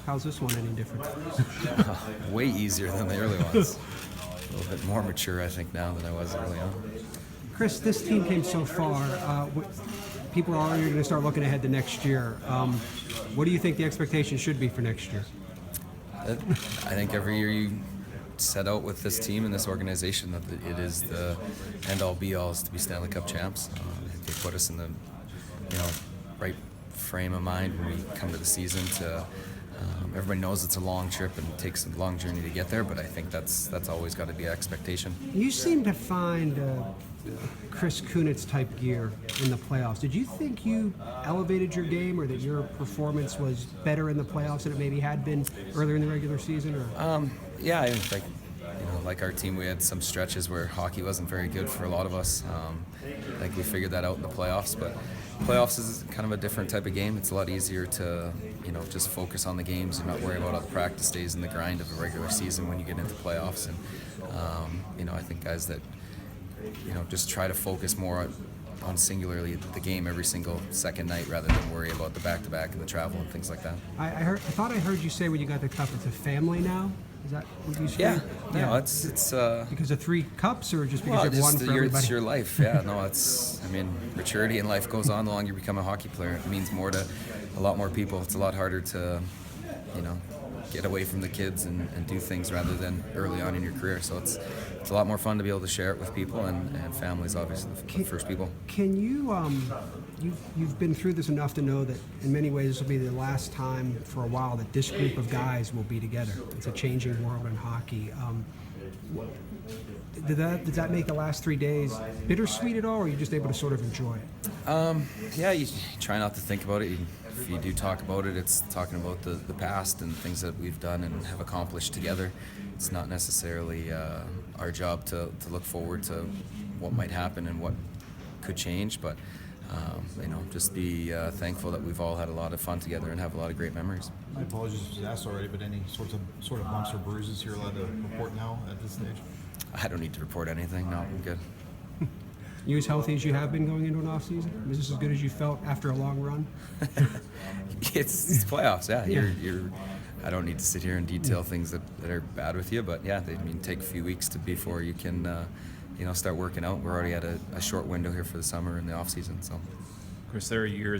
How's this one any different? Way easier than the early ones. A little bit more mature, I think, now than I was early on. Chris, this team came so far. People are already going to start looking ahead to next year. What do you think the expectation should be for next year? I think every year you set out with this team and this organization that it is the end-all be-alls to be Stanley Cup champs. They put us in the right frame of mind when we come to the season. Everybody knows it's a long trip and it takes a long journey to get there, but I think that's always got to be an expectation. You seem to find Chris Kunitz type gear in the playoffs. Did you think you elevated your game, or that your performance was better in the playoffs than it maybe had been earlier in the regular season? Or? Yeah, I think like our team, we had some stretches where hockey wasn't very good for a lot of us. I think we figured that out in the playoffs, but playoffs is kind of a different type of game. It's a lot easier to just focus on the games and not worry about all the practice days and the grind of a regular season when you get into playoffs. And I think guys that just try to focus more on singularly the game every single second night rather than worry about the back-to-back and the travel and things like that. I thought I heard you say when you got the cup, it's a family now. Is that what you said? Yeah. No, it's because of 3 cups, or just because you have one for everybody? It's your life. Yeah, no, maturity in life goes on the longer you become a hockey player. It means more to a lot more people. It's a lot harder to, get away from the kids and do things rather than early on in your career. So it's a lot more fun to be able to share it with people, and families, obviously, the first people. Can you, you've been through this enough to know that in many ways this will be the last time for a while that this group of guys will be together. It's a changing world in hockey. Does that make the last 3 days bittersweet at all, or are you just able to sort of enjoy it? Yeah, you try not to think about it. If you do talk about it, it's talking about the past and things that we've done and have accomplished together. It's not necessarily our job to look forward to what might happen and what could change, but just be thankful that we've all had a lot of fun together and have a lot of great memories. My apologies if it was asked already, but any sort of bumps or bruises you're allowed to report now at this stage? I don't need to report anything. No, I'm good. You as healthy as you have been going into an off season? Is this as good as you felt after a long run? It's playoffs. Yeah. I don't need to sit here and detail things that are bad with you, but yeah, they take a few weeks before you can start working out. We're already at a short window here for the summer and the off season. So, Chris, there are years